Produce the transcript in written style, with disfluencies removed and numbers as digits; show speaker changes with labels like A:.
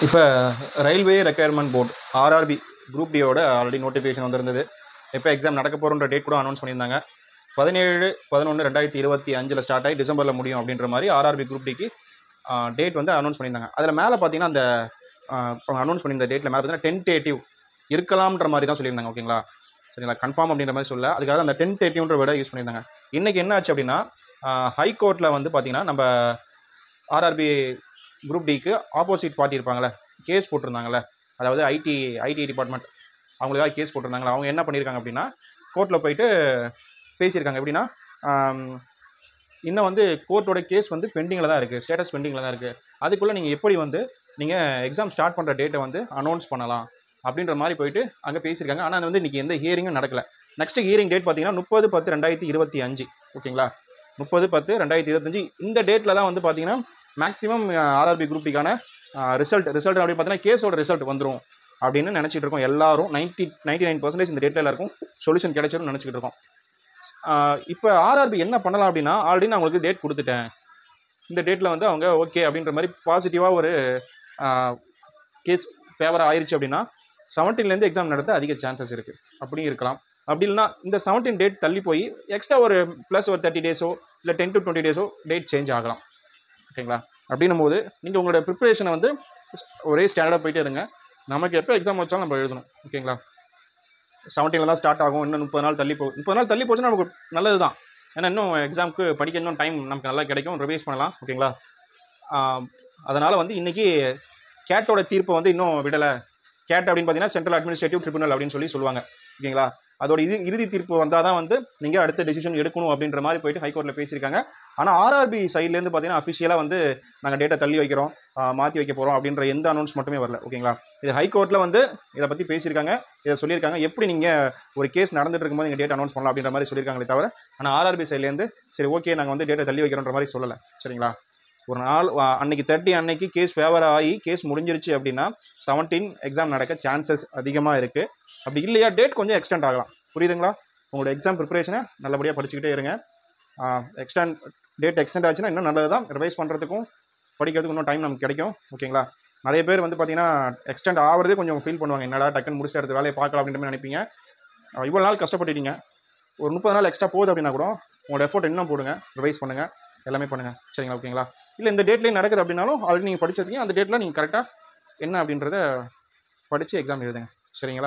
A: இப்போ railway recruitment board RRB group டியோட already notification வந்திருந்தது. எப்போ எக்ஸாம் நடக்க போகிறன்ற டேட் கூட அனௌன்ஸ் பண்ணியிருந்தாங்க. 17/11/2025 ஸ்டார்ட் ஆகி டிசம்பரில் முடியும் அப்படின்ற மாதிரி ஆர்ஆர்பி குரூப் டிக்கு டேட் வந்து அனௌன்ஸ் பண்ணியிருந்தாங்க. அதில் மேலே பார்த்தீங்கன்னா அந்த அனௌன்ஸ் பண்ணியிருந்த டேட்டில் மேலே பார்த்தீங்கன்னா டென்டேட்டிவ் இருக்கலாம்ன்ற மாதிரி தான் சொல்லியிருந்தாங்க. ஓகேங்களா, சரிங்களா, கன்ஃபார்ம் அப்படின்ற மாதிரி சொல்ல, அதுக்காக அந்த டென்டேட்டிவ்ன்ற வேர்டை யூஸ் பண்ணியிருந்தாங்க. இன்றைக்கி என்ன ஆச்சு அப்படின்னா, ஹைகோர்ட்டில் வந்து பார்த்தீங்கன்னா நம்ம ஆர்ஆர்பி குரூப் டிக்கு ஆப்போசிட் பார்ட்டி இருப்பாங்களே, கேஸ் போட்டிருந்தாங்களே, அதாவது ஐடி டிபார்ட்மெண்ட் அவங்களுக்காக கேஸ் போட்டிருந்தாங்களே, அவங்க என்ன பண்ணியிருக்காங்க அப்படின்னா கோர்ட்டில் போயிட்டு பேசியிருக்காங்க. எப்படின்னா, இன்னும் வந்து கோர்ட்டோட கேஸ் வந்து பெண்டிங்கில் தான் இருக்குது, ஸ்டேட்டஸ் பெண்டிங்கில் தான் இருக்குது. அதுக்குள்ளே நீங்கள் எப்படி வந்து நீங்கள் எக்ஸாம் ஸ்டார்ட் பண்ணுற டேட்டை வந்து அனௌன்ஸ் பண்ணலாம் அப்படின்ற மாதிரி போயிட்டு அங்கே பேசியிருக்காங்க. ஆனால் அது வந்து இன்றைக்கி எந்த ஹியரிங்கும் நடக்கலை. நெக்ஸ்ட் ஹியரிங் டேட் பார்த்தீங்கன்னா 30/10/2025. ஓகேங்களா, 30/10/2025 இந்த டேட்டில் தான் வந்து பார்த்தீங்கன்னா மேக்ஸிமம் ஆர்ஆர்பி குரூப் டிக்கான ரிசல்ட் அப்படின்னு பார்த்தீங்கன்னா கேஸோட ரிசல்ட் வந்துடும் அப்படின்னு நினச்சிட்டு இருக்கோம். எல்லாரும் 99% இந்த டேட்டில் எல்லாருக்கும் சொல்யூஷன் கிடைச்சிடும் நினச்சிக்கிட்டு இருக்கோம். இப்போ ஆர்ஆர்பி என்ன பண்ணலாம் அப்படின்னா, ஆல்ரெடி நான் உங்களுக்கு டேட் கொடுத்துட்டேன், இந்த டேட்டில் வந்து அவங்க ஓகே அப்படின்ற மாதிரி பாசிட்டிவாக ஒரு கேஸ் ஃபேவராக ஆயிடுச்சு அப்படின்னா 17லேருந்து எக்ஸாம் நடத்த அதிக சான்சஸ் இருக்குது. அப்படியும் இருக்கலாம். அப்படி இல்லைனா இந்த 17 டேட் தள்ளி போய் எக்ஸ்ட்ரா ஒரு ப்ளஸ் ஒரு 30 டேஸோ இல்லை 10 to 20 டேஸோ டேட் சேஞ்ச் ஆகலாம். ஓகேங்களா, அப்படின்னும் போது நீங்கள் உங்களோட ப்ரிப்பரேஷனை வந்து ஒரே ஸ்டாண்டர்டாக போயிட்டே இருங்க. நமக்கு எப்போ எக்ஸாம் வச்சாலும் நம்ம எழுதணும். ஓகேங்களா, 17ல் தான் ஸ்டார்ட் ஆகும், இன்னும் 30 நாள் தள்ளி 30 நாள் தள்ளி போச்சுன்னா நமக்கு நல்லது தான். ஏன்னா இன்னும் எக்ஸாமுக்கு படிக்க இன்னும் டைம் நமக்கு நல்லா கிடைக்கும், ரிவைஸ் பண்ணலாம். ஓகேங்களா, அதனால் வந்து இன்றைக்கி கேட்டோட தீர்ப்பை வந்து இன்னும் விடலை. கேட் அப்படின்னு பார்த்தீங்கன்னா சென்ட்ரல் அட்மினிஸ்ட்ரேட்டிவ் ட்ரிபியூனல் அப்படின்னு சொல்லுவாங்க. ஓகேங்களா, அதோட இறுதி தீர்ப்பு வந்தால் தான் வந்து நீங்கள் அடுத்த டெசிஷன் எடுக்கணும் அப்படின்ற மாதிரி போயிட்டு ஹைகோர்ட்டில் பேசியிருக்காங்க. ஆனால் ஆர்ஆர்பி சைட்லேருந்து பார்த்தீங்கன்னா அஃபிஷியலாக வந்து நாங்கள் டேட்டை தள்ளி வைக்கிறோம், மாற்றி வைக்க போகிறோம் அப்படின்ற எந்த அனௌன்ஸ் மட்டுமே வரல. ஓகேங்களா, இது ஹைகோர்ட்டில் வந்து இதை பற்றி பேசியிருக்காங்க, இதை சொல்லியிருக்காங்க. எப்படி நீங்கள் ஒரு கேஸ் நடந்துட்டு இருக்கும்போது நீங்கள் டேட் அனௌன்ஸ் பண்ணலாம் அப்படின்ற மாதிரி சொல்லியிருக்காங்களே தவிர, ஆனால் ஆர்ஆர்பி சைட்லேருந்து சரி ஓகே நாங்கள் வந்து டேட்டை தள்ளி வைக்கிறோன்ற மாதிரி சொல்லலை. சரிங்களா, ஒரு நாள் அன்னைக்கு 30 அன்னைக்கு கேஸ் ஃபேவர் ஆகி கேஸ் முடிஞ்சிருச்சு அப்படின்னா 17 எக்ஸாம் நடக்க சான்சஸ் அதிகமாக இருக்குது. அப்படி இல்லையா டேட் கொஞ்சம் எக்ஸ்டெண்ட் ஆகலாம். புரியுதுங்களா, உங்களோட எக்ஸாம் ப்ரிப்பரேஷனை நல்லபடியாக படிச்சுக்கிட்டே இருங்க. டேட் எக்ஸ்டெண்ட் ஆச்சுன்னா இன்னும் நல்லது தான். ரிவைஸ் பண்ணுறதுக்கும் படிக்கிறதுக்கும் இன்னும் டைம் நமக்கு கிடைக்கும். ஓகேங்களா, நிறைய பேர் வந்து பார்த்தீங்கன்னா எக்ஸ்டெண்ட் ஆகிறதே கொஞ்சம் ஃபீல் பண்ணுவாங்க, என்னடா டக்குன்னு முடிச்சுட்டு அடுத்த வேலையை பார்க்கலாம் அப்படின்ற மாதிரி நினைப்பீங்க. இவ்வளோ நாள் கஷ்டப்பட்டுட்டீங்க, ஒரு 30 நாள் எக்ஸ்ட்ரா போகுது அப்படின்னா கூட உங்களோட எஃபோர்ட் இன்னும் போடுங்க, ரிவைஸ் பண்ணுங்கள், எல்லாமே பண்ணுங்கள். சரிங்களா, ஓகேங்களா. இல்லை இந்த டேட்லேயும் நடக்குது அப்படின்னாலும் ஆல்ரெடி நீங்கள் படிச்சிருக்கீங்க, அந்த டேட்டில் நீங்கள் கரெக்டாக என்ன அப்படின்றத படித்து எக்ஸாம் எழுதுங்க. சரிங்களா.